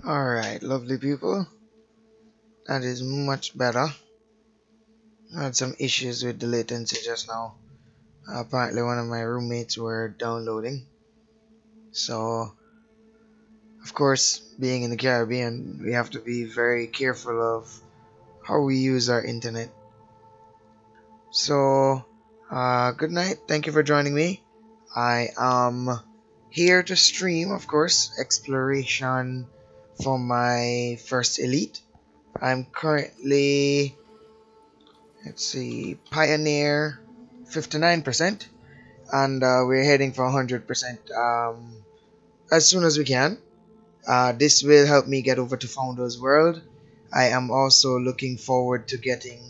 Alright, lovely people. That is much better. I had some issues with the latency just now. Apparently one of my roommates were downloading. So, of course, being in the Caribbean, we have to be very careful of how we use our internet. So, good night. Thank you for joining me. I am here to stream, of course, exploration for my first elite. I'm currently, let's see, Pioneer 59%, and we're heading for 100% as soon as we can. This will help me get over to Founders World. I am also looking forward to getting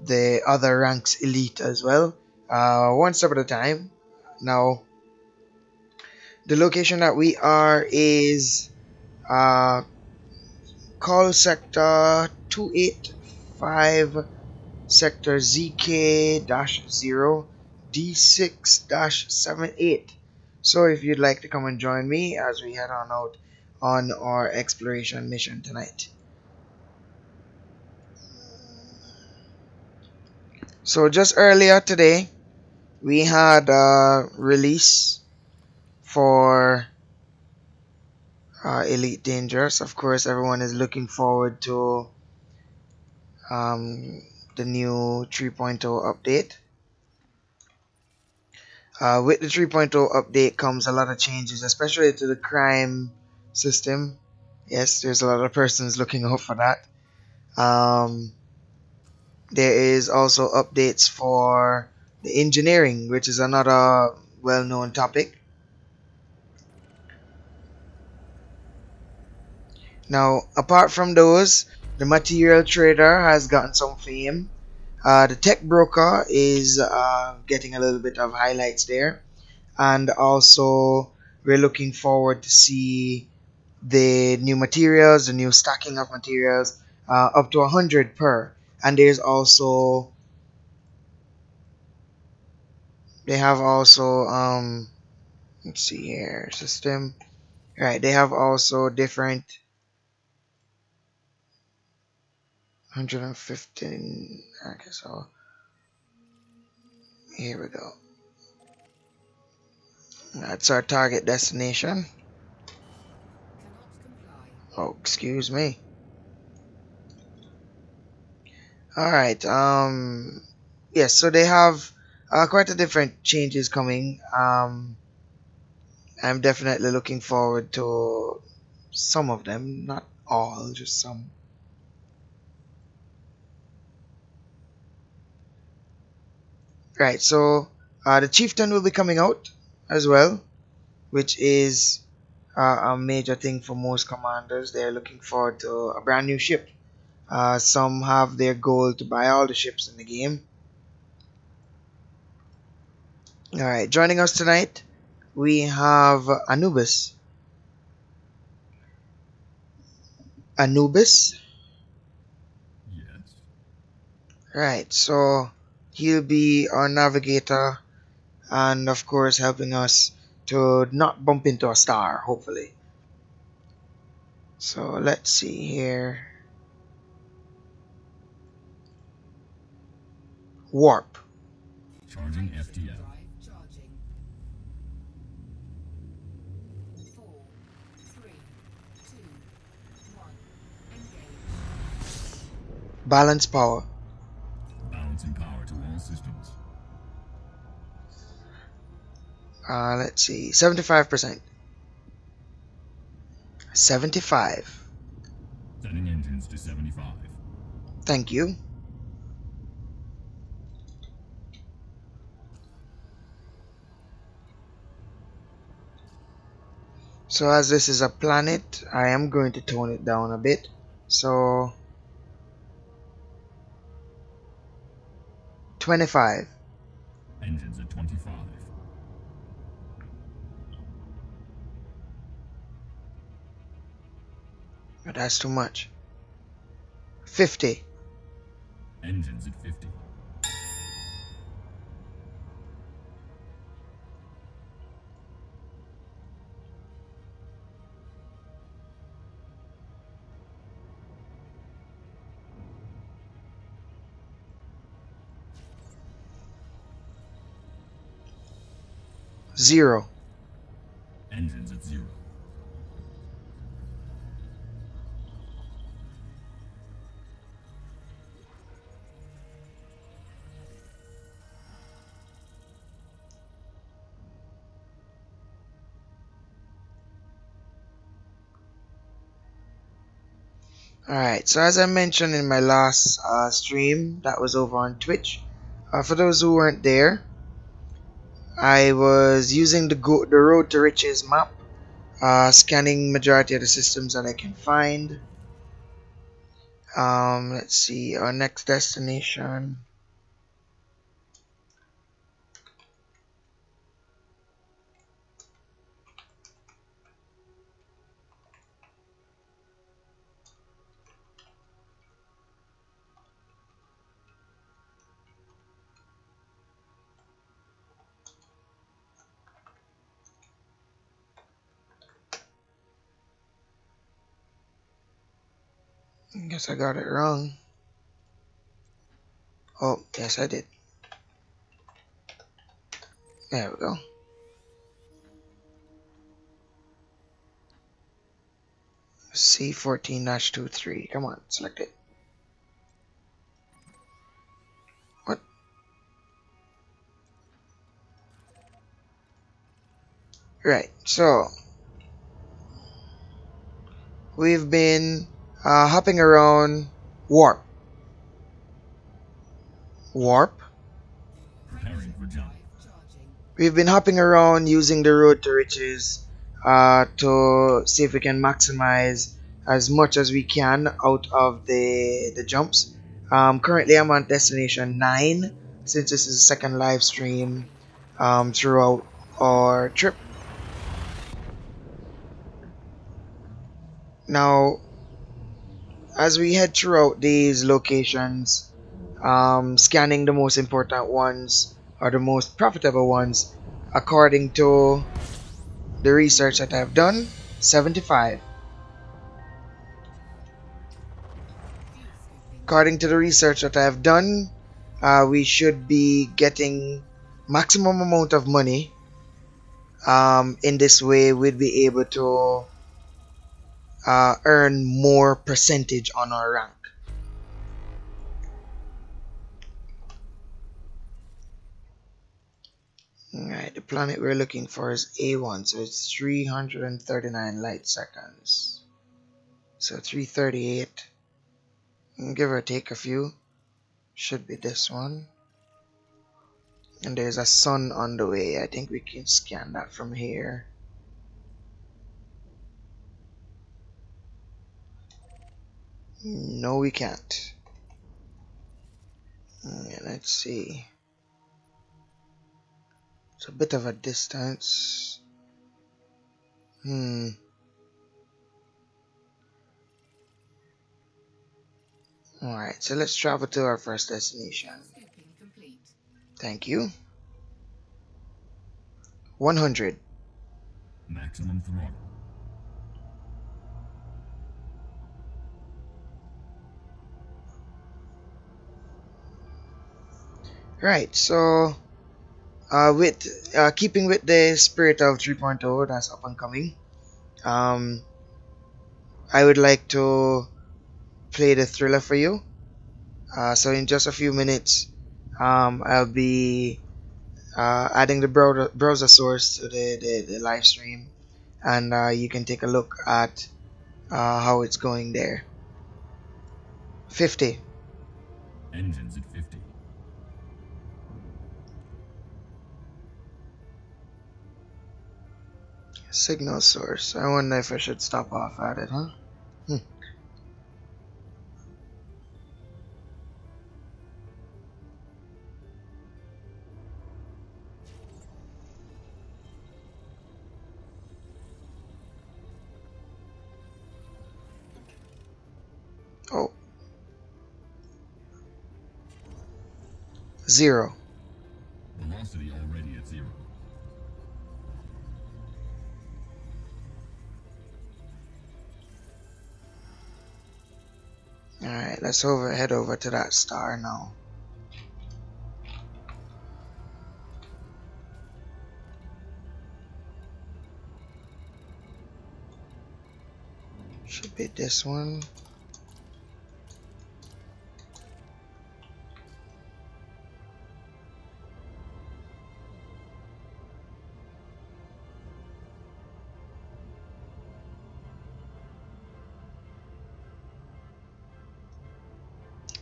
the other ranks elite as well, one step at a time. Now, the location that we are is call sector 285, sector ZK-0 D6-78. So if you'd like to come and join me as we head on out on our exploration mission tonight. So just earlier today, we had a release for Elite Dangerous. Of course, everyone is looking forward to the new 3.0 update. With the 3.0 update comes a lot of changes, especially to the crime system. Yes, there's a lot of persons looking out for that. There is also updates for the engineering, which is another well-known topic. Now, apart from those, the material trader has gotten some fame. The tech broker is getting a little bit of highlights there, and also we're looking forward to see the new materials, the new stacking of materials, up to 100 per. And there's also, they have also let's see here, system, right, they have also different 115. Okay, so here we go. That's our target destination. Oh, excuse me. Alright, yes, so they have quite a different changes coming. I'm definitely looking forward to some of them, not all, just some. Right, so the Chieftain will be coming out as well, which is a major thing for most commanders. They're looking forward to a brand new ship. Some have their goal to buy all the ships in the game. Alright, joining us tonight, we have Anubis. Anubis? Yes. Right, so he'll be our navigator and of course helping us to not bump into a star, hopefully. So let's see here. Warp. Charging FTL. Balance power. Balancing power to all systems. Let's see, 75%. 75. Setting engines to 75. Thank you. So as this is a planet, I am going to tone it down a bit. So 25. Engines at 25. But that's too much. 50. Engines at 50. 0. Engines at 0. Alright, so as I mentioned in my last stream that was over on Twitch, for those who weren't there, I was using the Road to Riches map, scanning majority of the systems that I can find. Let's see, our next destination. I guess I got it wrong. Oh, yes I did. There we go. C14-23. Come on, select it. What? Right, so we've been hopping around warp. Warp? Preparing for jump. We've been hopping around using the Road to Riches to see if we can maximize as much as we can out of the jumps. Currently I'm on destination 9 since this is the second live stream throughout our trip. Now as we head throughout these locations, scanning the most important ones or the most profitable ones according to the research that I've done, 75. According to the research that I've done, we should be getting maximum amount of money. In this way we'd be able to earn more percentage on our rank. Alright, the planet we're looking for is A1, so it's 339 light seconds. So 338, give or take a few, should be this one. And there's a sun on the way. I think we can scan that from here. No, we can't. Let's see. It's a bit of a distance. Alright, so let's travel to our first destination. Thank you. 100. Maximum throttle. Right, so with keeping with the spirit of 3.0 that's up and coming, I would like to play the thriller for you. So in just a few minutes, I'll be adding the browser source to the live stream, and you can take a look at how it's going there. 50. Engines at 50. Signal source. I wonder if I should stop off at it, huh? Oh. 0. Velocity already at 0. Alright, let's head over to that star now. Should be this one.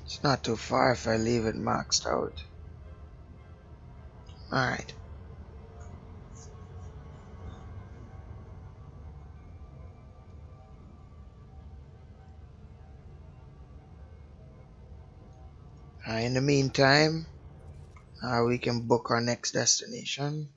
It's not too far if I leave it maxed out. Alright. In the meantime, we can book our next destination.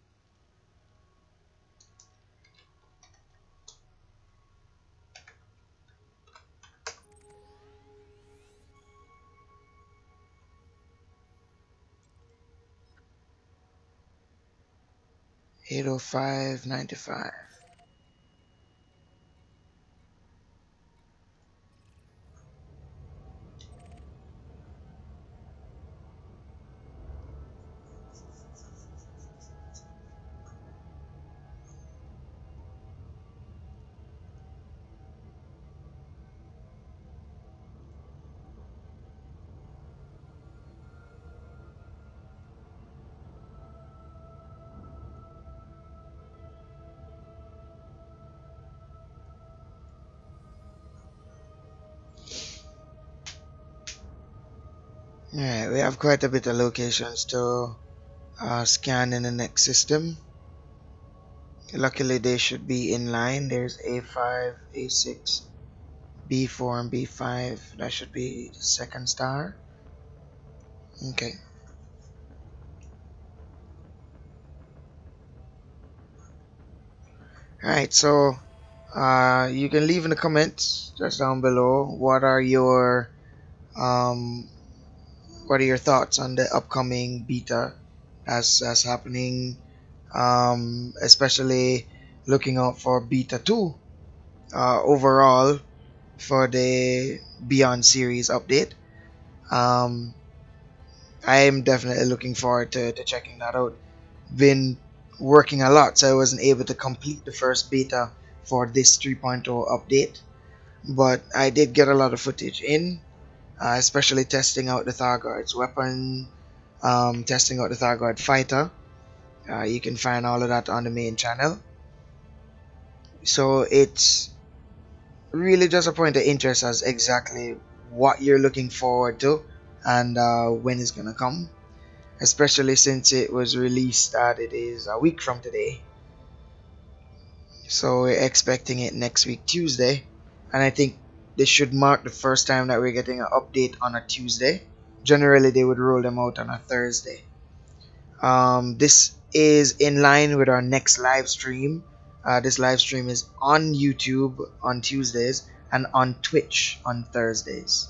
$805.95. Alright, we have quite a bit of locations to scan in the next system. Luckily they should be in line. There's A5, A6, B4 and B5. That should be the second star. Okay. Alright, so you can leave in the comments just down below um, what are your thoughts on the upcoming beta that's happening, especially looking out for beta 2 overall for the Beyond series update. I'm definitely looking forward to checking that out. Been working a lot, so I wasn't able to complete the first beta for this 3.0 update, but I did get a lot of footage in, especially testing out the Thargoid's weapon, testing out the Thargoid fighter. You can find all of that on the main channel. So it's really just a point of interest as exactly what you're looking forward to and when it's gonna come, especially since it was released it is a week from today, so we're expecting it next week Tuesday, and I think this should mark the first time that we're getting an update on a Tuesday. Generally they would roll them out on a Thursday. This is in line with our next live stream. This live stream is on YouTube on Tuesdays and on Twitch on Thursdays.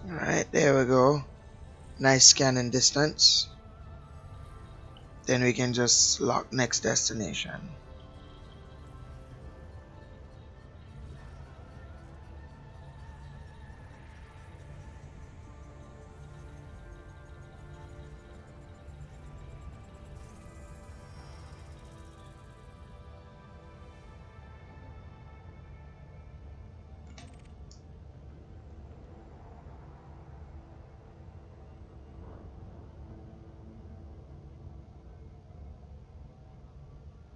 Alright, there we go. Nice scanning distance. Then we can just lock next destination.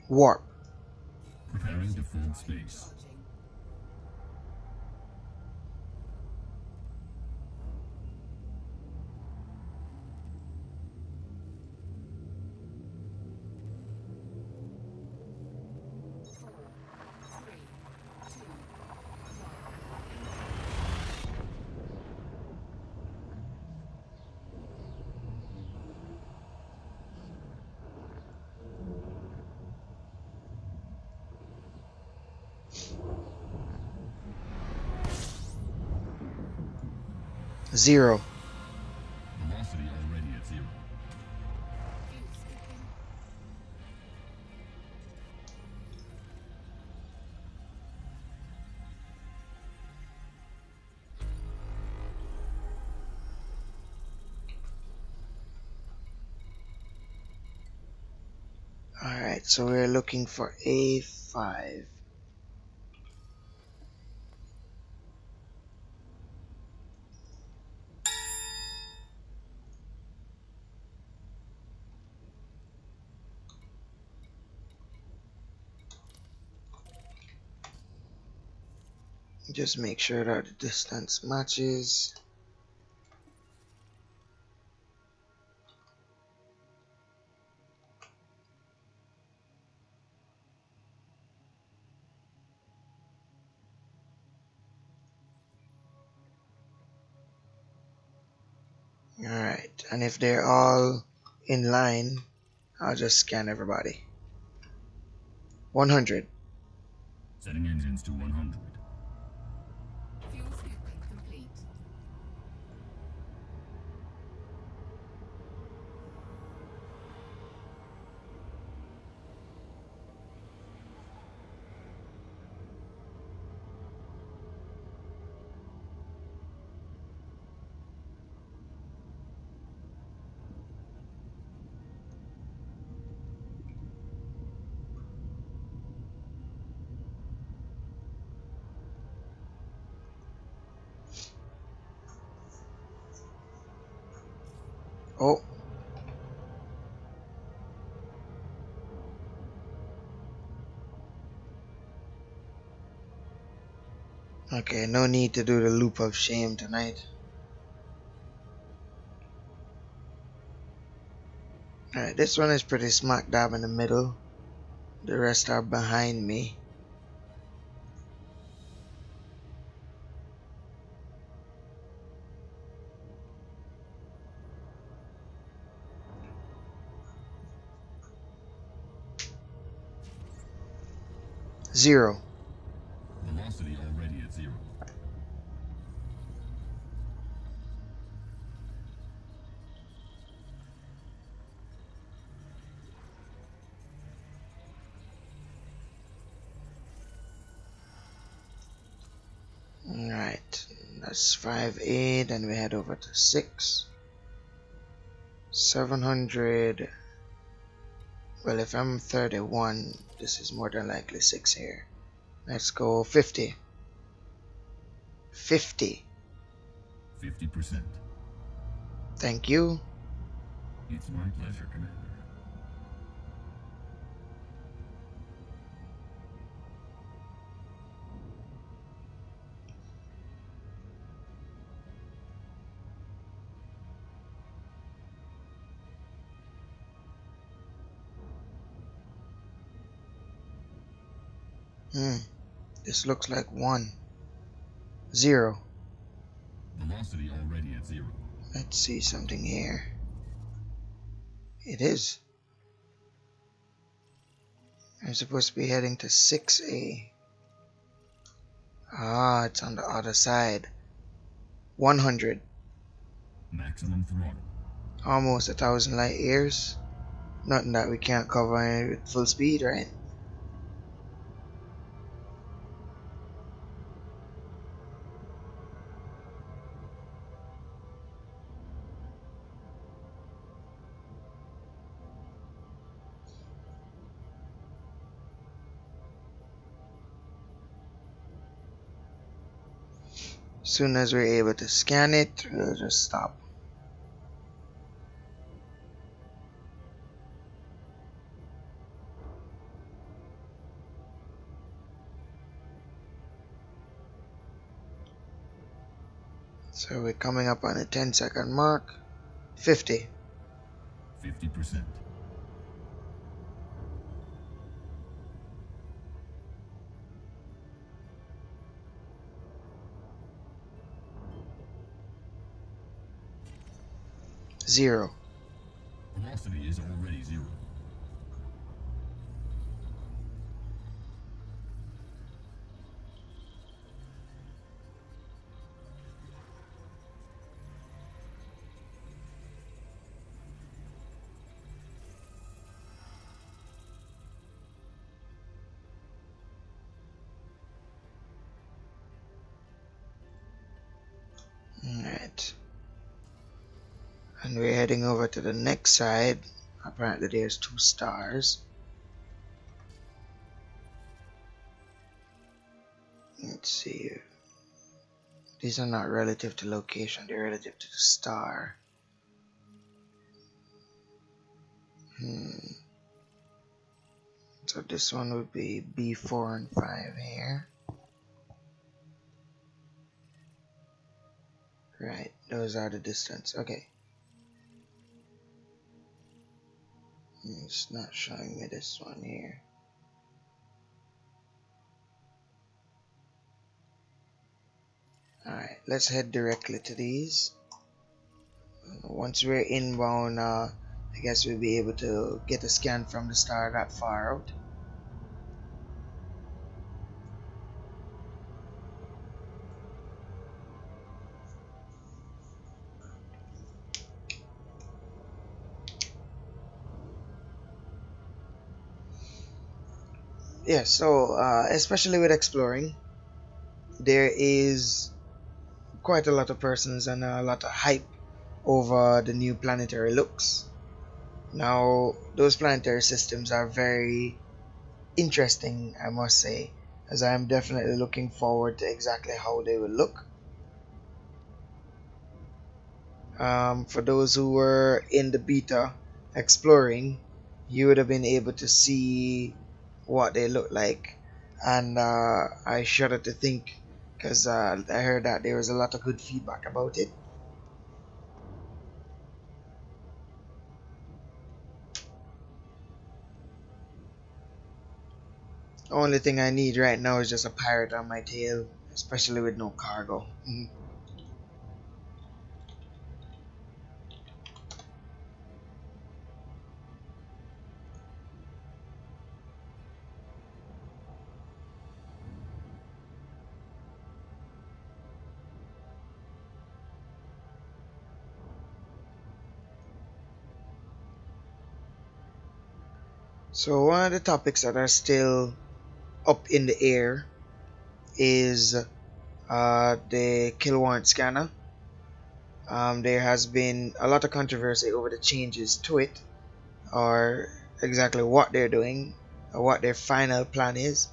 Warp. Preparing to fold space. Zero. Velocity already at 0. Alright, so we're looking for A5. Just make sure that the distance matches. Alright, and if they're all in line, I'll just scan everybody. 100. Setting engines to 100. Fuel scooping complete. Oh. Okay, no need to do the loop of shame tonight. Alright, this one is pretty smack dab in the middle. The rest are behind me. Zero. Velocity already at 0. Alright, that's 5A, then we head over to 6. 700. Well, if I'm 31, this is more than likely 6 here. Let's go 50. 50. 50%. Thank you. It's my pleasure, Commander. This looks like 1. 0. Velocity already at 0. Let's see something here. It is. I'm supposed to be heading to 6A. Ah, it's on the other side. 100. Maximum throttle. Almost 1,000 light years. Nothing that we can't cover with full speed, right? Soon as we're able to scan it, we'll just stop. So we're coming up on a 10-second mark. 50. 50%. Zero. Velocity is already 0. And we're heading over to the next side. Apparently there's 2 stars. Let's see. These are not relative to location, they're relative to the star. So this one would be B4 and 5 here. Right, those are the distance. Okay. It's not showing me this one here. Alright, let's head directly to these. Once we're inbound, I guess we'll be able to get a scan from the star that far out. Yeah, so especially with exploring, there is quite a lot of persons and a lot of hype over the new planetary looks. Now, those planetary systems are very interesting, I must say, as I am definitely looking forward to exactly how they will look. For those who were in the beta exploring, you would have been able to see what they look like, and I shudder to think, because I heard that there was a lot of good feedback about it. Only thing I need right now is just a pirate on my tail, especially with no cargo. So one of the topics that are still up in the air is the kill warrant scanner. There has been a lot of controversy over the changes to it, or exactly what they're doing, or what their final plan is.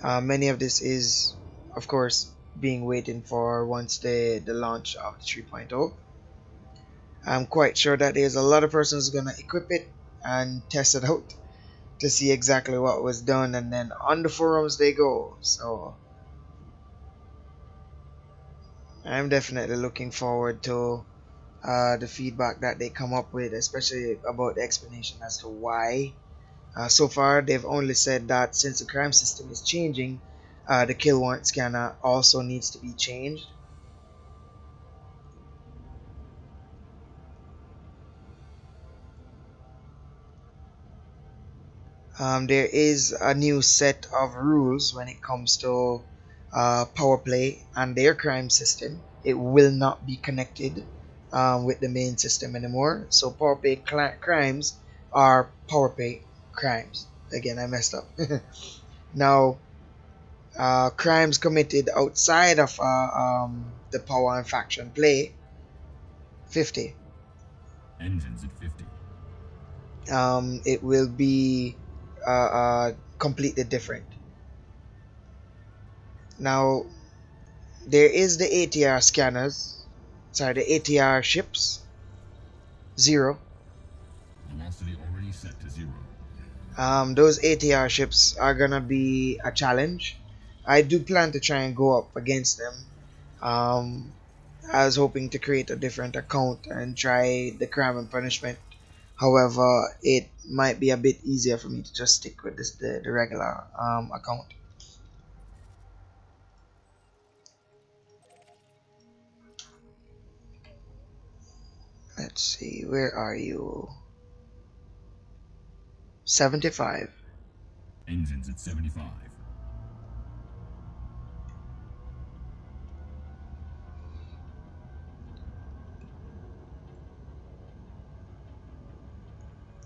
Many of this is, of course, being waiting for once the launch of the 3.0. I'm quite sure that there's a lot of persons gonna equip it and test it out to see exactly what was done, and then on the forums they go. So I'm definitely looking forward to the feedback that they come up with, especially about the explanation as to why. So far they've only said that since the crime system is changing, the kill warrant scanner also needs to be changed. There is a new set of rules when it comes to power play and their crime system. It will not be connected with the main system anymore. So power play crimes are power play crimes. Again, I messed up. Now, crimes committed outside of the power and faction play, 50. Engines at 50. It will be completely different. Now, there is the ATR scanners, sorry, the ATR ships, 0. Velocity already set to 0. Those ATR ships are gonna be a challenge. I do plan to try and go up against them. I was hoping to create a different account and try the crime and punishment. However, it might be a bit easier for me to just stick with the regular account. Let's see, where are you? 75. Engines at 75.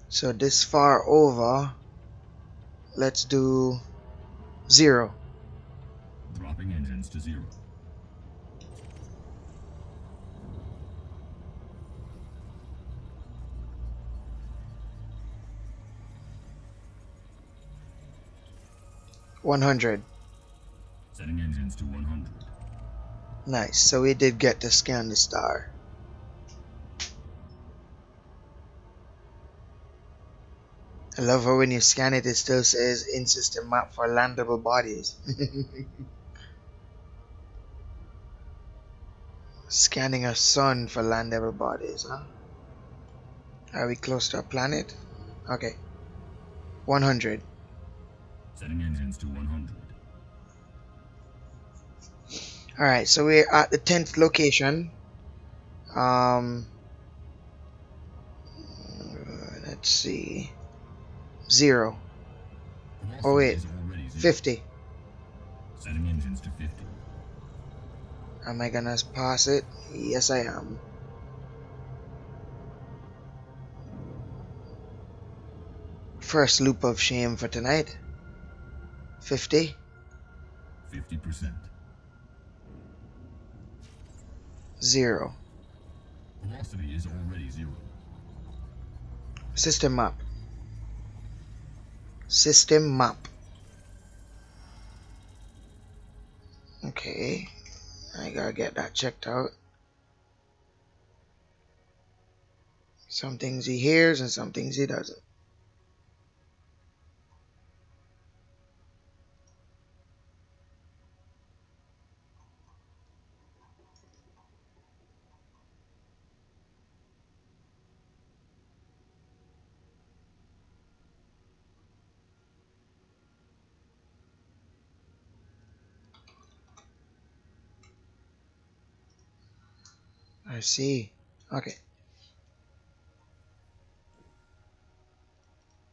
So this far over, let's do 0. Dropping engines to 0. 100. Setting engines to 100. Nice. So we did get to scan the star. I love how when you scan it, it still says in-system map for landable bodies. Scanning a sun for landable bodies, huh? Are we close to a planet? Okay. 100. Setting engines to 100. Alright, so we're at the 10th location. Let's see. 0. Oh wait. Velocity is already 0. 50. Setting engines to 50. Am I gonna pass it? Yes, I am. First loop of shame for tonight. 50. 50%. 0. Velocity is already 0. System map. System map. Okay. I gotta get that checked out. Some things he hears and some things he doesn't. I see. Okay.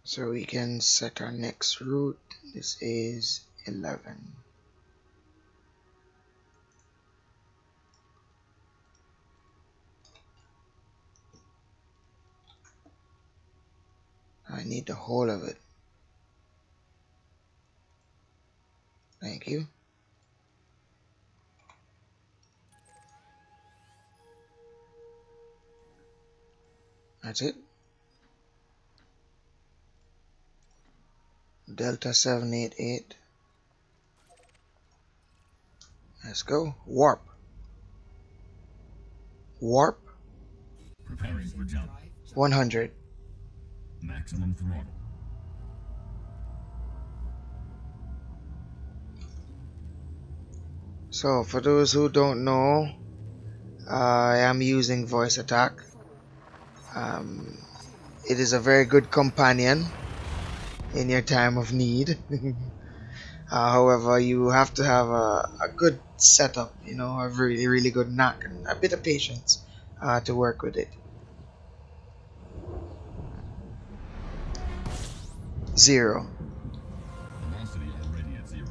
So we can set our next route. This is 11. I need the whole of it. Thank you. That's it. Delta 788. Let's go. Warp. Warp. Preparing for jump. 100. Maximum throttle. So for those who don't know, I am using voice attack. It is a very good companion in your time of need. However, you have to have a good setup, you know, a really good knack and a bit of patience to work with it. 0. Velocity already at 0.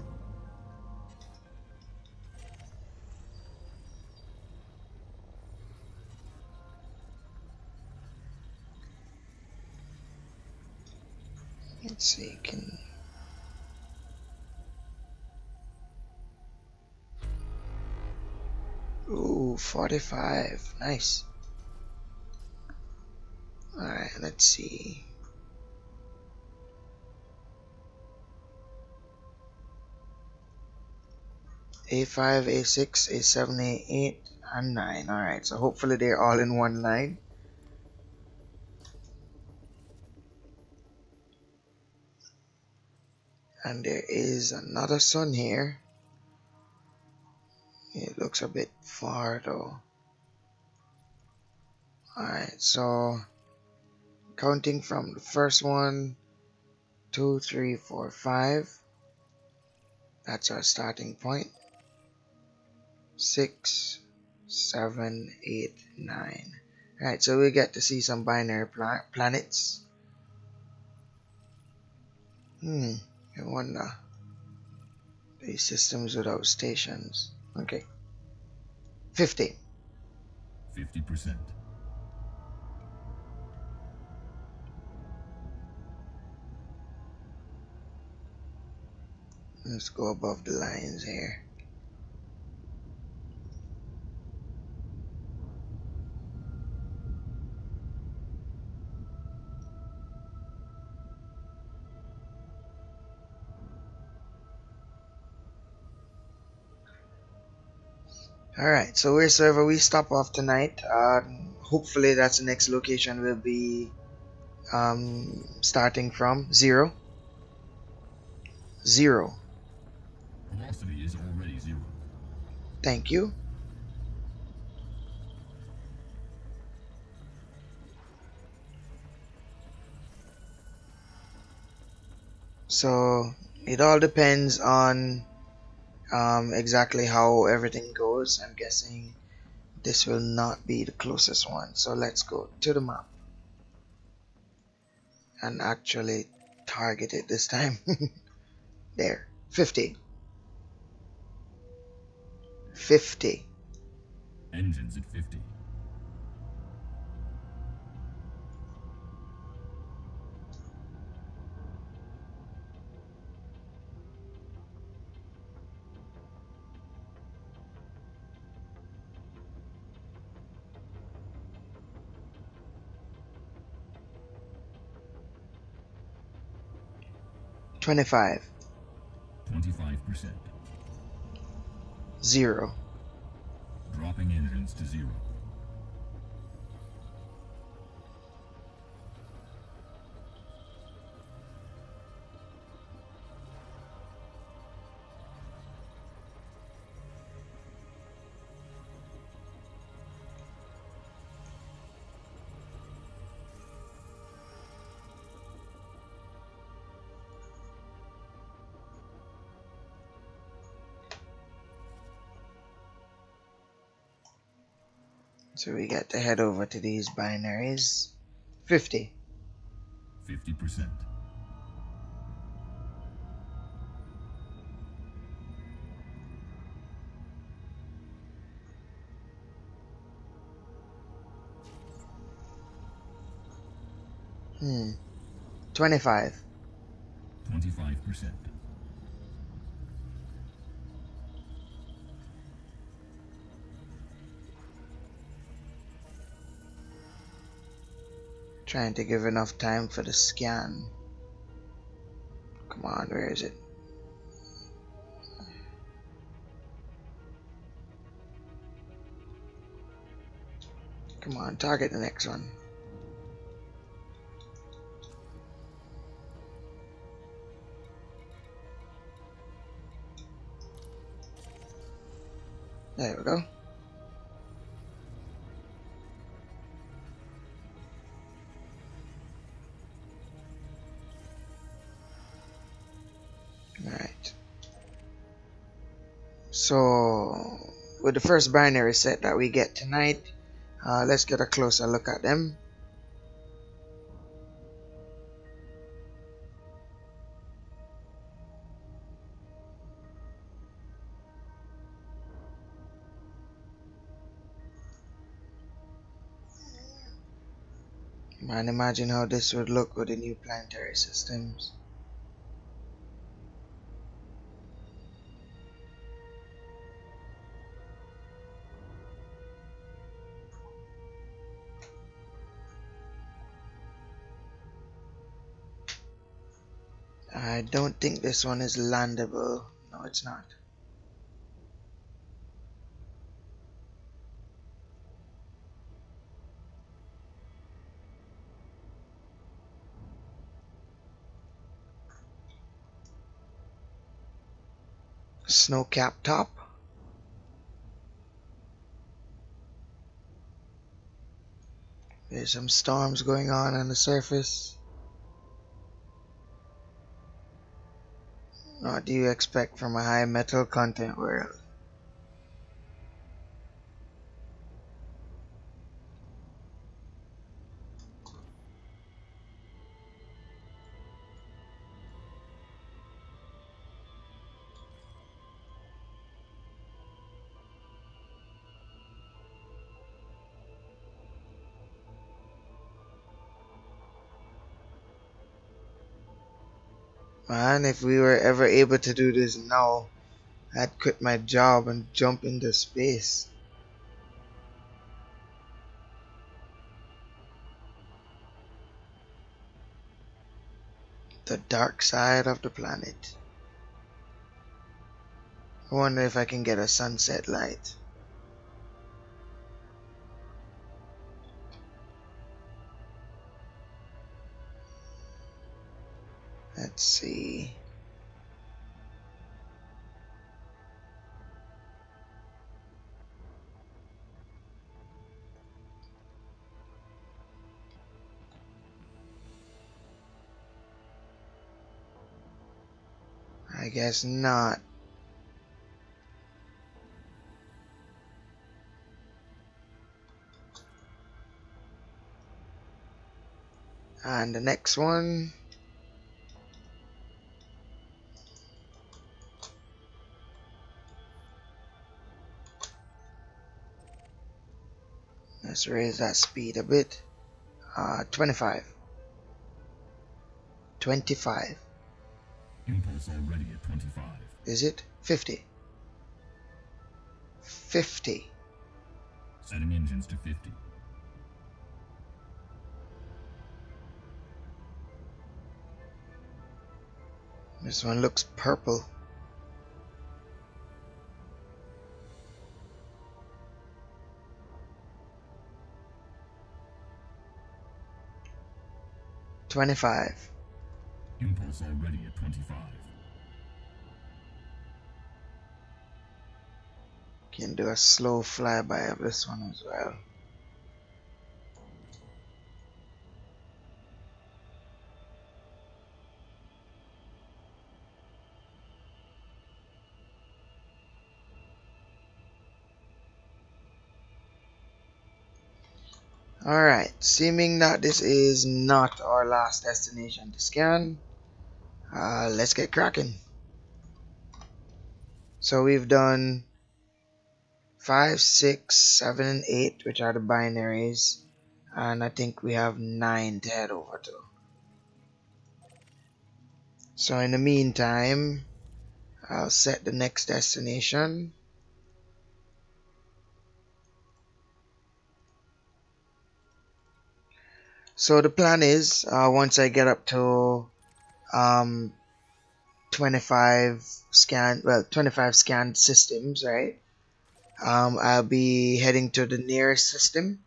Let's see, can... Ooh, 45. Nice. Alright, let's see. A5, A6, A7, A8, and 9. Alright, so hopefully they're all in one line. And there is another sun here. It looks a bit far though. Alright, so counting from the first one, 2, 3, 4, 5. That's our starting point. 6, 7, 8, 9. Alright, so we get to see some binary planets. I wonder. These systems without stations. Okay. 50. 50%. Let's go above the lines here. Alright, so wheresoever we stop off tonight, hopefully that's the next location we'll be starting from. Zero. Zero. Velocity is already 0. Thank you. So it all depends on exactly how everything goes. I'm guessing this will not be the closest one. So let's go to the map and actually target it this time. There. 50. 50. Engines at 50. $25. 25%. 0. Dropping engines to 0. So we get to head over to these binaries. 50. 50%. Hmm. 25. 25%. Trying to give enough time for the scan. Come on, where is it? Come on, target the next one. There we go. Alright. So, with the first binary set that we get tonight, let's get a closer look at them. Man, imagine how this would look with the new planetary systems. I don't think this one is landable. No, it's not. Snow cap top. There's some storms going on the surface. What do you expect from a high metal content world? Man, if we were ever able to do this now, I'd quit my job and jump into space. The dark side of the planet. I wonder if I can get a sunset light. Let's see. I guess not. And the next one. Let's raise that speed a bit. 25. 25. Impulse already at 25. Is it? 50. 50. Setting engines to 50. This one looks purple. $25. Impulse already at 25. Can do a slow flyby of this one as well. Alright, seeming that this is not our last destination to scan, let's get cracking. So we've done 5, 6, 7, and 8, which are the binaries, and I think we have 9 to head over to. So in the meantime, I'll set the next destination. So the plan is, once I get up to 25 scanned systems, right? I'll be heading to the nearest system,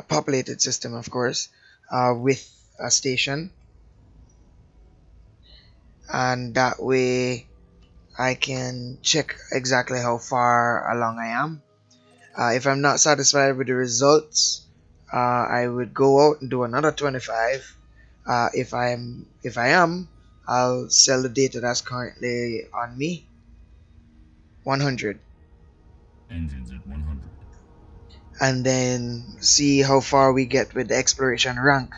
populated system, of course, with a station, and that way I can check exactly how far along I am. If I'm not satisfied with the results, I would go out and do another 25. If I am, I'll sell the data that's currently on me. 100. Engines at 100. And then see how far we get with the exploration rank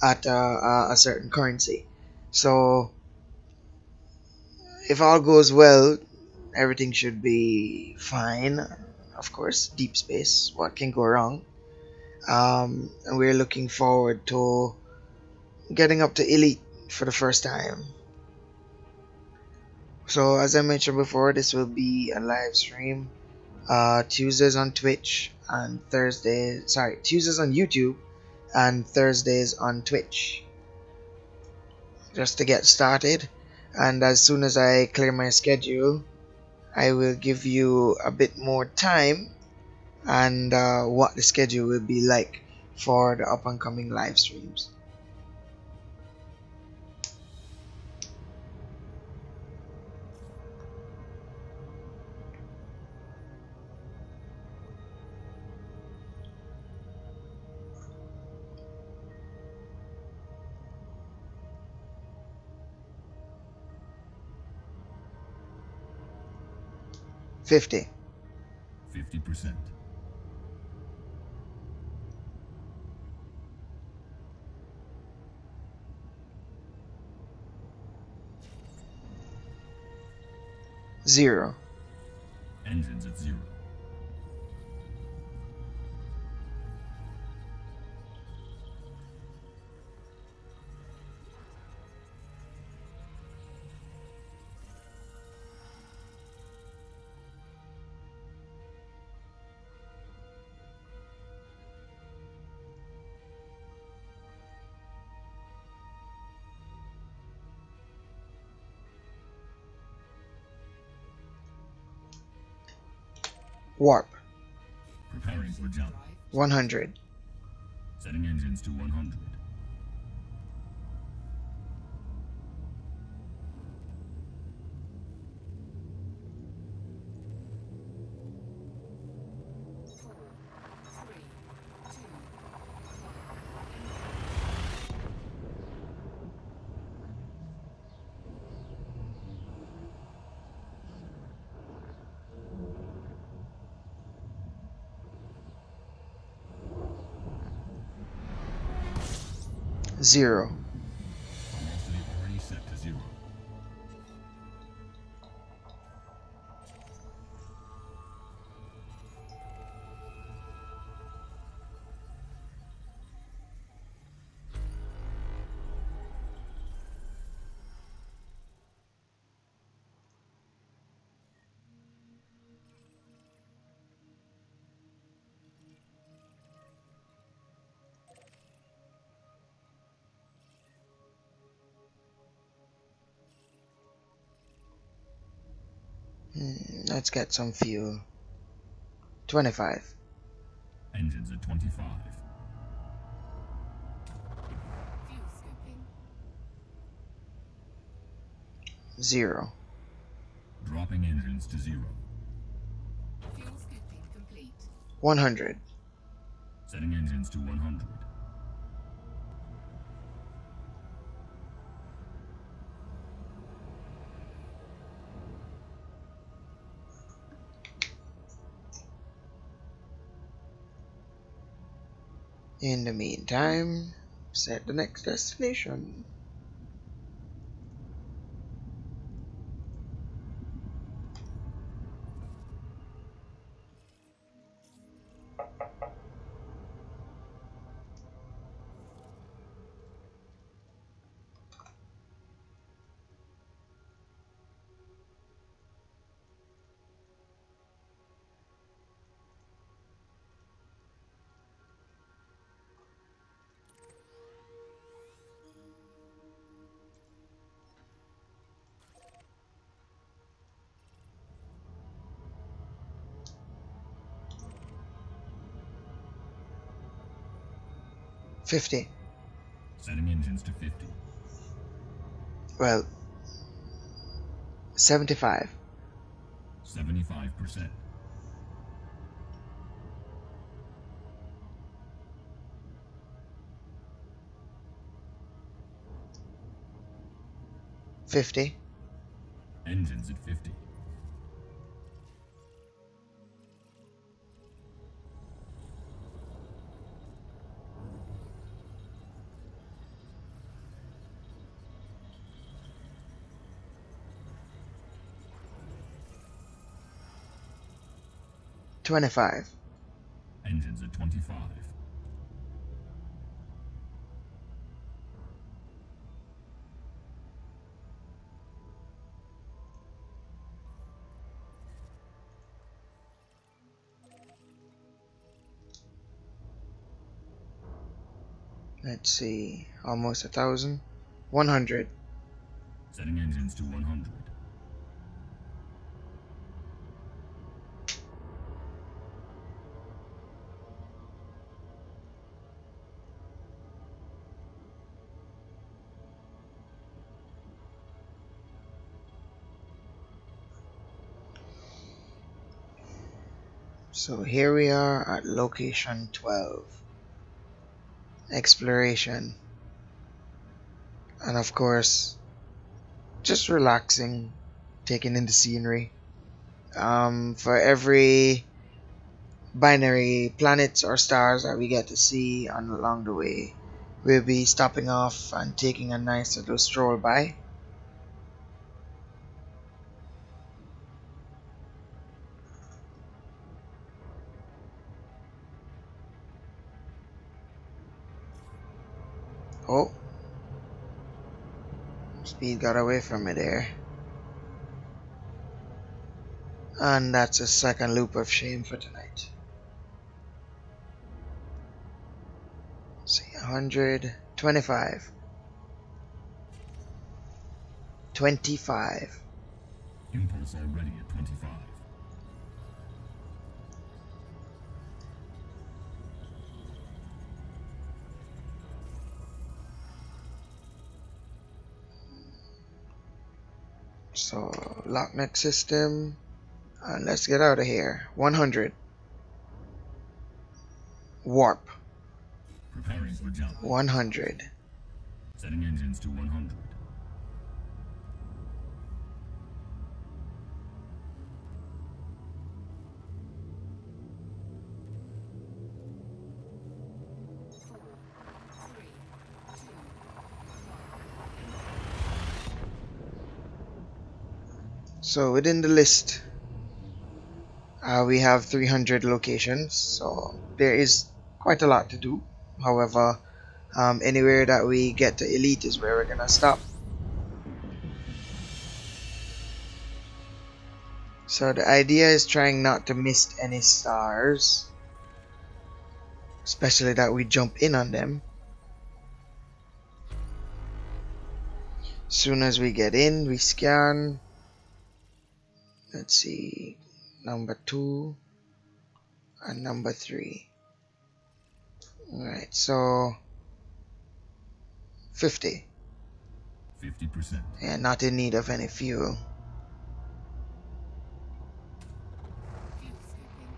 at a certain currency. So if all goes well, everything should be fine. Of course, deep space, what can go wrong? And we're looking forward to getting up to elite for the first time. So as I mentioned before, this will be a live stream. Tuesdays on Twitch and Tuesdays on YouTube and Thursdays on Twitch, just to get started. And as soon as I clear my schedule, I will give you a bit more time and what the schedule will be like for the up and coming live streams. $50. 50%. $0. Engines at 0. Warp. Preparing for jump. 100. Setting engines to 100. 0. Velocity already set to 0. Let's get some fuel. 25. Engines at 25. Fuel scooping. 0. Dropping engines to 0. Fuel scooping complete. 100. Setting engines to 100. In the meantime, set the next destination. $50. Setting engines to 50. Well, 75. 75%. $50. Engines at 50. $25. Engines at 25. Let's see, almost 1,000. 100. Setting engines to 100. So here we are at location 12. Exploration. And of course, just relaxing, taking in the scenery. For every binary planets or stars that we get to see along the way, we'll be stopping off and taking a nice little stroll by. Oh, speed got away from me there. And that's a second loop of shame for tonight. See, 100, 25, 25. Impulse already at 25. So, lock neck system. And let's get out of here. 100. Warp. Preparing for jump. 100. Setting engines to 100. Four, three, two, So within the list, we have 300 locations, so there is quite a lot to do. However, anywhere that we get to elite is where we're gonna stop. So the idea is trying not to miss any stars, especially that we jump in on them. Soon as we get in, we scan. Let's see, number 2 and number 3. Alright, so 50. 50%. Yeah, not in need of any fuel. Fuel scooping.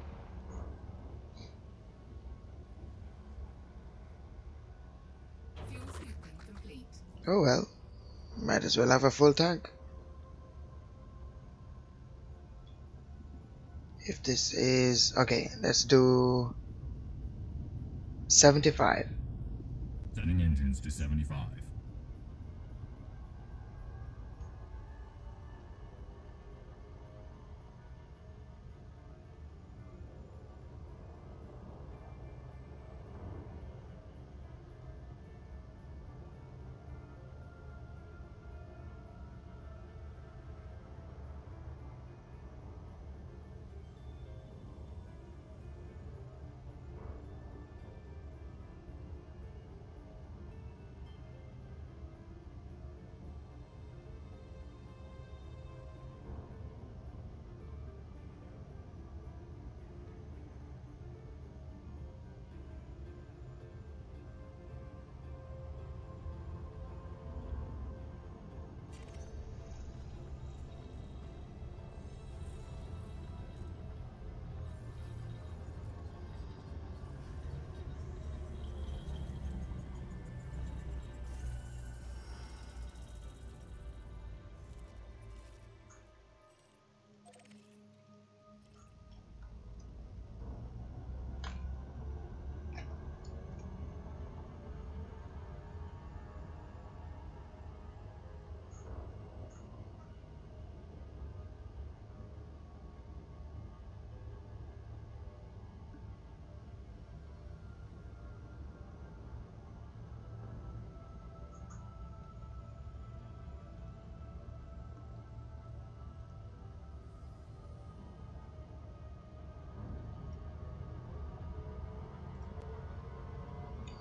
Fuel scooping complete. Oh well, might as well have a full tank. If this is okay, let's do 75. Setting engines to 75.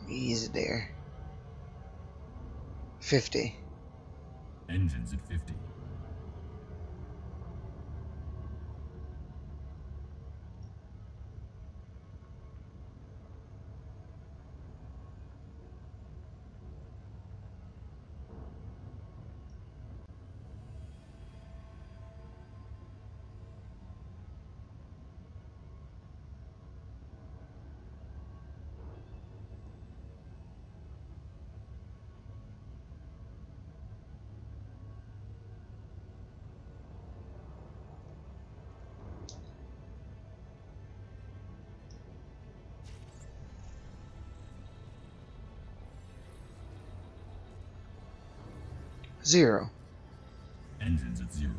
Easy there. 50. Engines at 50. Zero. Engines at 0.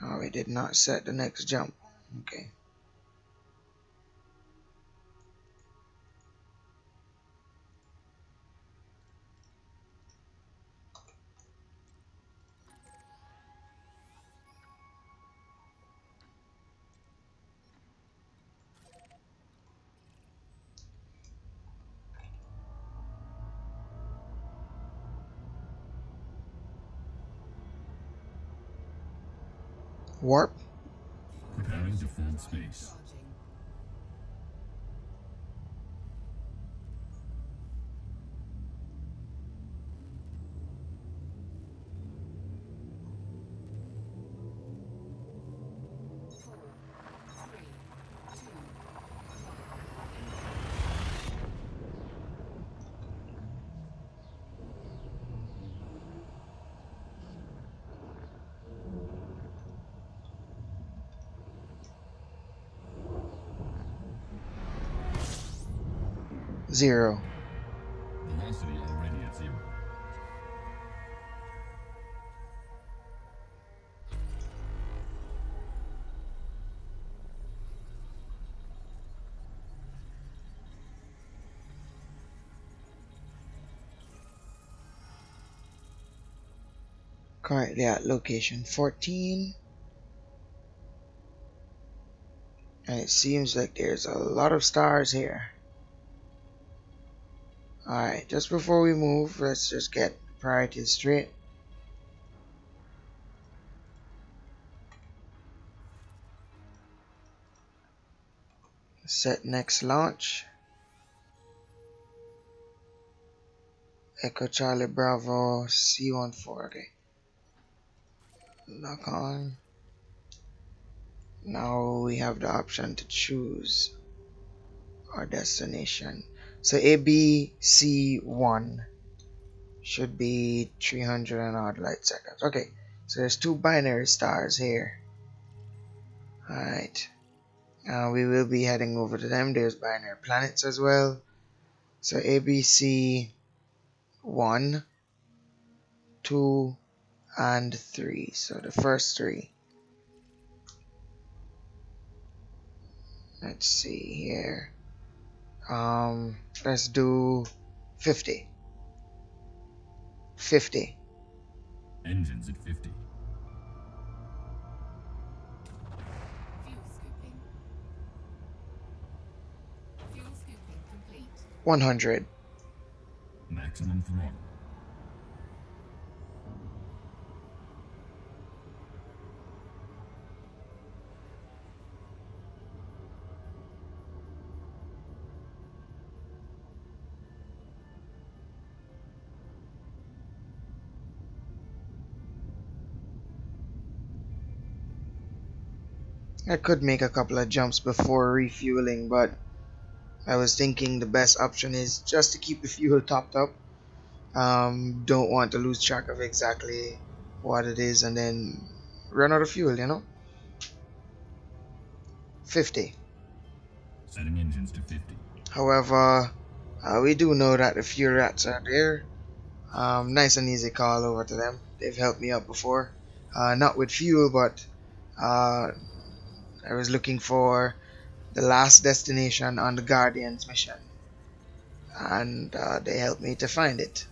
Oh, we did not set the next jump. Okay. Warp. Preparing to fold space. Charging. Four, three, two, 0. Velocity already at 0. Currently at location 14. And it seems like there's a lot of stars here. Alright, just before we move, let's just get priorities straight. Set next launch. Echo Charlie Bravo C14. Okay. Lock on. Now we have the option to choose our destination. So ABC1 should be 300 and odd light seconds. Okay, so there's 2 binary stars here. Alright. We will be heading over to them. There's binary planets as well. So ABC 1, 2, and 3. So the first 3. Let's see here. Let's do 50. 50. Engines at 50. Fuel scooping. Fuel scooping complete. 100. Maximum throttle. I could make a couple of jumps before refueling, but I was thinking the best option is just to keep the fuel topped up. Don't want to lose track of exactly what it is and then run out of fuel, you know? 50. Setting engines to 50. However, we do know that the fuel rats are there. Nice and easy call over to them. They've helped me out before. Not with fuel, but I was looking for the last destination on the Guardian's mission, and they helped me to find it.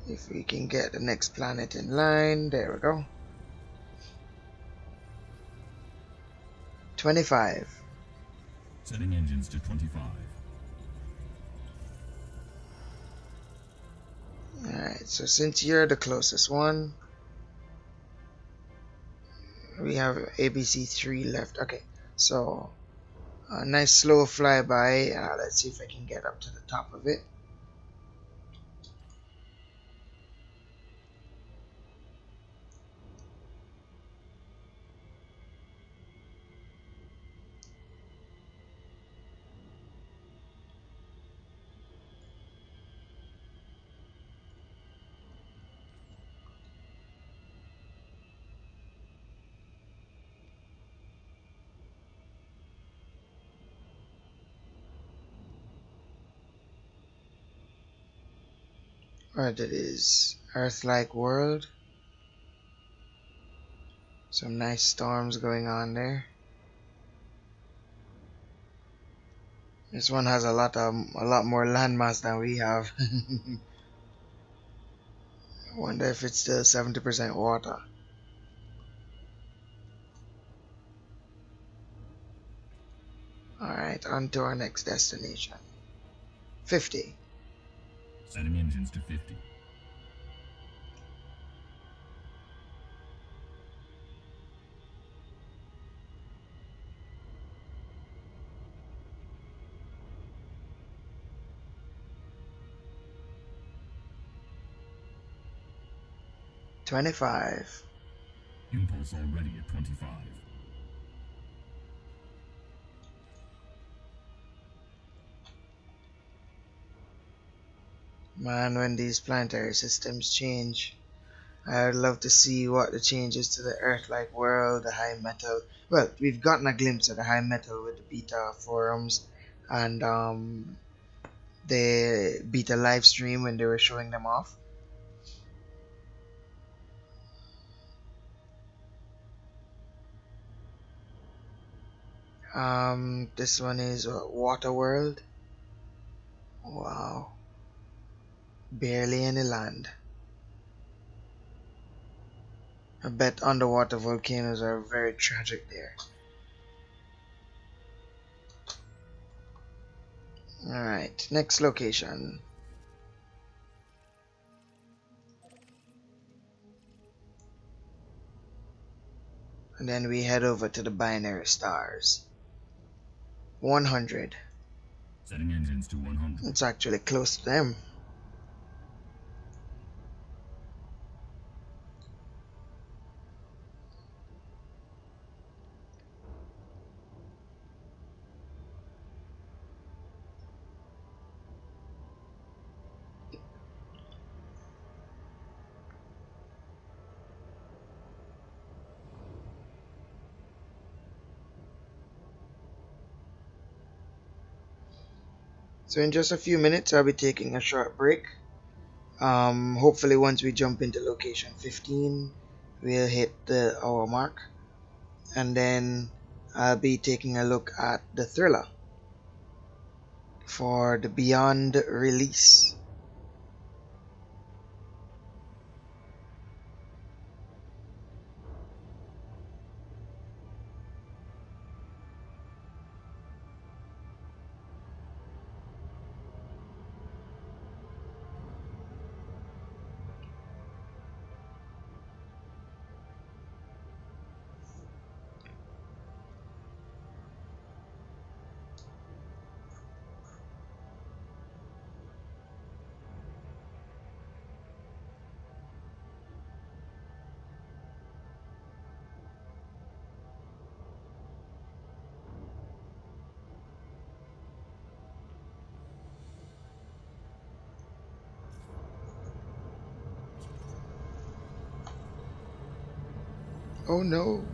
If we can get the next planet in line, there we go. 25. Setting engines to 25. Alright, so since you're the closest one, we have ABC3 left. Okay, so a nice slow flyby. Let's see if I can get up to the top of it. Alright, it is Earth-like world. Some nice storms going on there. This one has a lot more landmass than we have. I wonder if it's still 70% water. Alright, on to our next destination. 50. Setting engines to 50. $25. Impulse already at 25. Man, when these planetary systems change, I would love to see what the changes to the Earth-like world, the high metal. Well, we've gotten a glimpse of the high metal with the beta forums and the beta live stream when they were showing them off. This one is Water World. Wow, barely any land. I bet underwater volcanoes are very tragic there. Alright, next location. And then we head over to the binary stars. 100. Setting engines to 100. It's actually close to them. So in just a few minutes I'll be taking a short break. Hopefully once we jump into location 15 we'll hit the hour mark, and then I'll be taking a look at the thriller for the Beyond release. Oh no.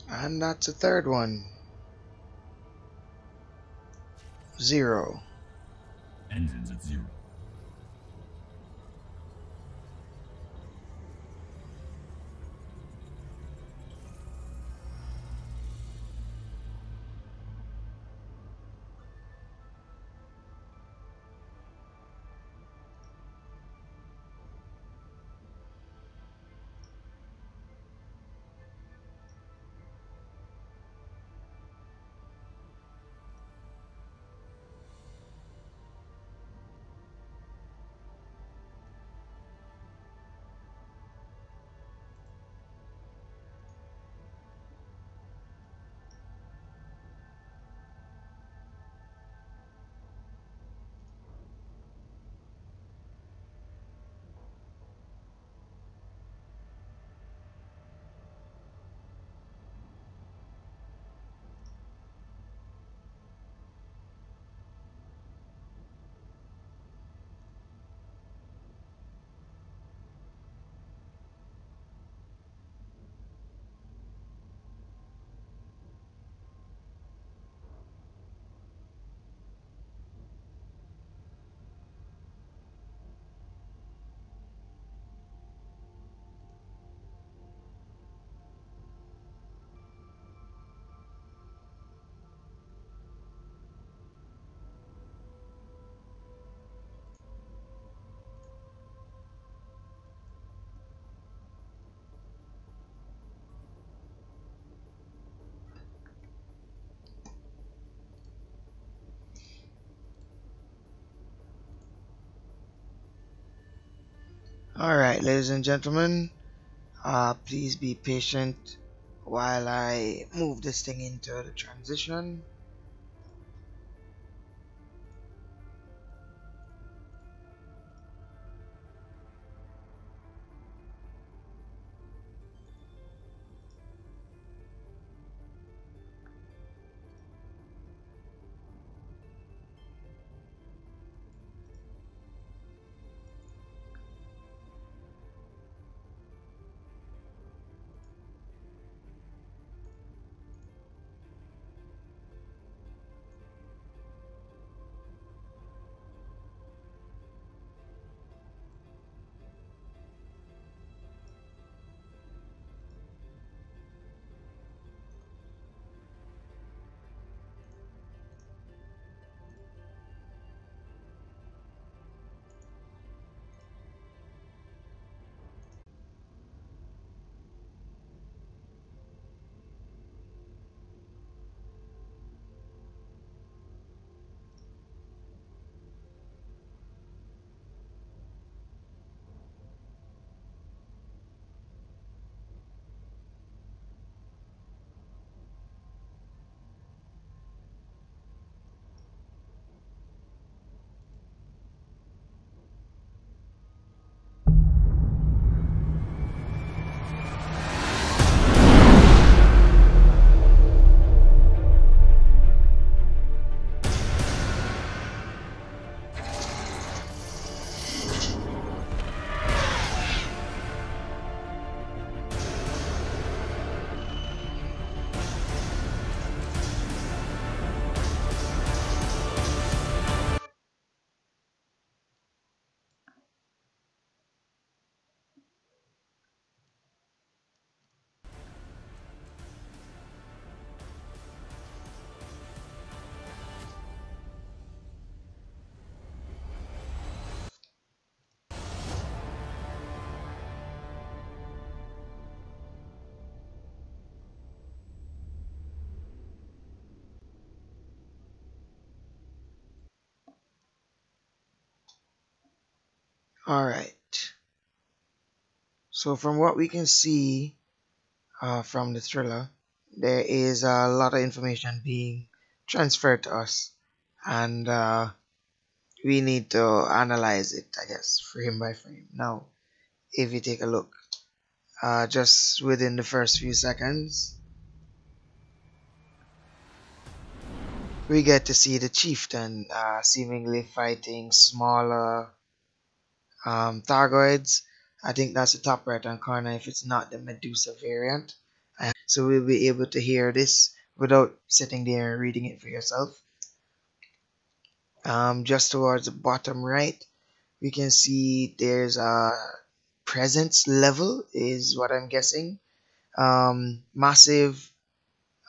And that's a third one. 0. Engines at 0. Alright, ladies and gentlemen, please be patient while I move this thing into the transition. Alright. So from what we can see from the thriller, there is a lot of information being transferred to us, and we need to analyze it, I guess, frame by frame. Now, if you take a look, just within the first few seconds, we get to see the chieftain seemingly fighting smaller Thargoids. I think that's the top right hand corner if it's not the Medusa variant. So we'll be able to hear this without sitting there and reading it for yourself. Just towards the bottom right, we can see there's a presence level is what I'm guessing. Massive,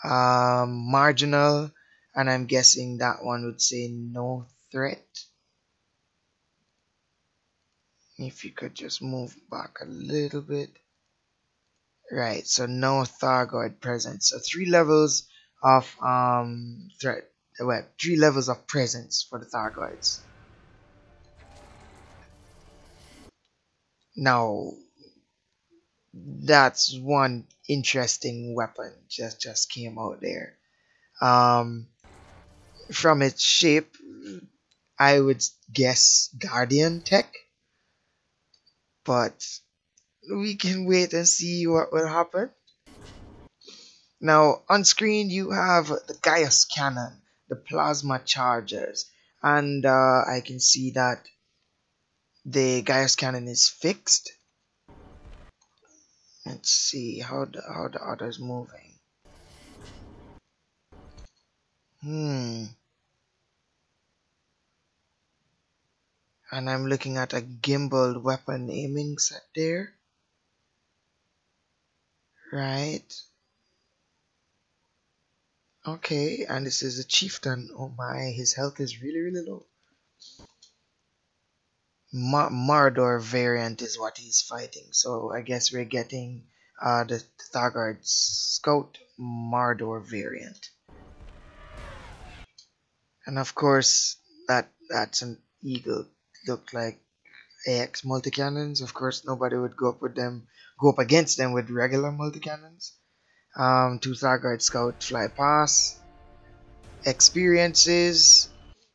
marginal, and I'm guessing that one would say no threat. If you could just move back a little bit. Right, so no Thargoid presence. So 3 levels of threat. Well, 3 levels of presence for the Thargoids. Now, that's one interesting weapon just came out there. From its shape, I would guess Guardian tech, but we can wait and see what will happen. Now, on screen you have the Gaius cannon, the plasma chargers, and I can see that the Gaius cannon is fixed. Let's see how the others moving. And I'm looking at a gimbaled weapon aiming set there. Right. Okay, and this is a chieftain. Oh my, his health is really low. Mardor variant is what he's fighting. So I guess we're getting the Thargoid Scout Mardor variant. And of course, that's an eagle. Look like AX multi-cannons. Of course, nobody would go up against them with regular multi-cannons. 2 Thargoid Scout fly past. Experiences.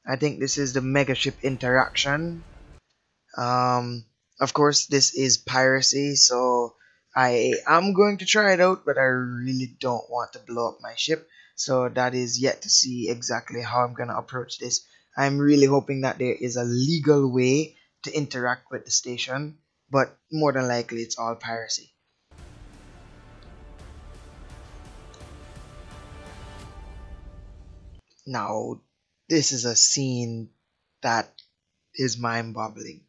I think this is the mega ship interaction. Of course, this is piracy, so I am going to try it out, but I really don't want to blow up my ship. So that is yet to see exactly how I'm gonna approach this. I'm really hoping that there is a legal way to interact with the station, but more than likely it's all piracy. Now, this is a scene that is mind-boggling.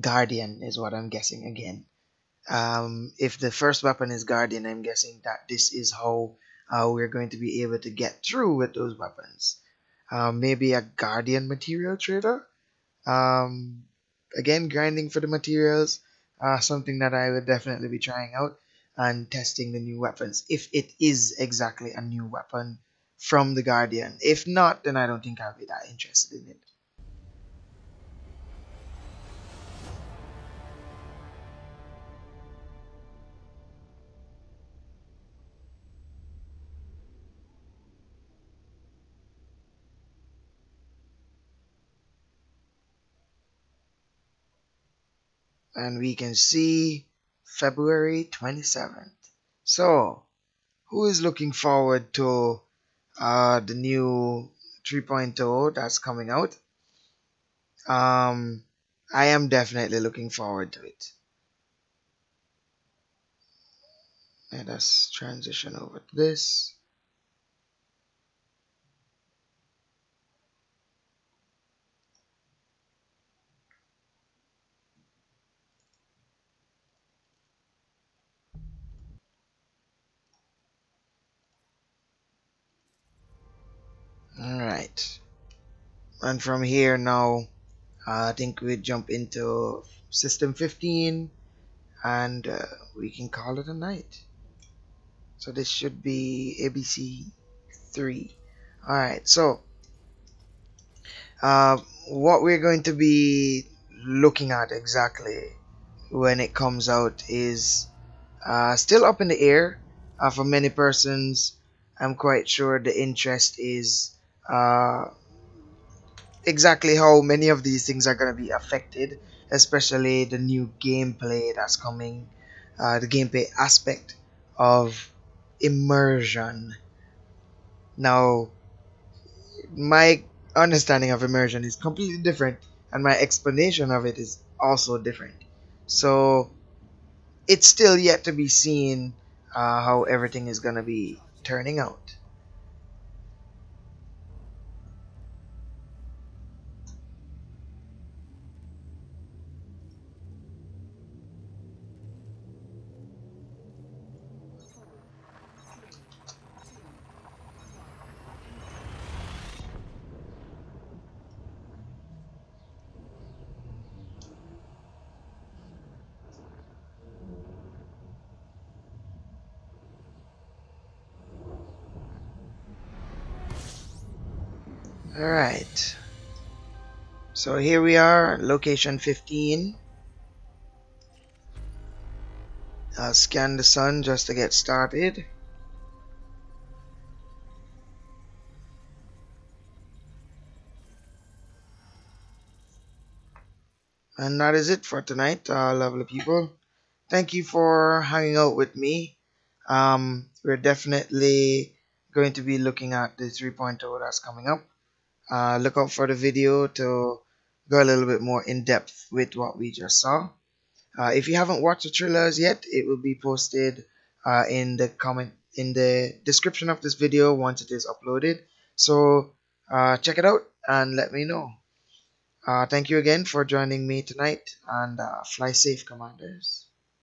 Guardian is what I'm guessing again. If the first weapon is Guardian, I'm guessing that this is how we're going to be able to get through with those weapons. Maybe a Guardian material trader. Again, grinding for the materials. Something that I would definitely be trying out and testing the new weapons. If it is exactly a new weapon from the Guardian. If not, then I don't think I'll be that interested in it. And we can see February 27th. So, who is looking forward to the new 3.0 that's coming out? I am definitely looking forward to it. Let us transition over to this. Alright, and from here now, I think we jump into System 15 and we can call it a night. So this should be ABC 3. Alright, so what we're going to be looking at exactly when it comes out is still up in the air. For many persons, I'm quite sure the interest is exactly how many of these things are going to be affected, especially the new gameplay that's coming, the gameplay aspect of immersion. Now, my understanding of immersion is completely different, and my explanation of it is also different. So, it's still yet to be seen how everything is going to be turning out. Alright, so here we are, location 15. Scan the sun just to get started. And that is it for tonight, lovely people. Thank you for hanging out with me. We're definitely going to be looking at the 3.0 that's coming up. Look out for the video to go a little bit more in depth with what we just saw. If you haven't watched the trailers yet, it will be posted in the description of this video once it is uploaded. So check it out and let me know. Thank you again for joining me tonight, and fly safe, commanders.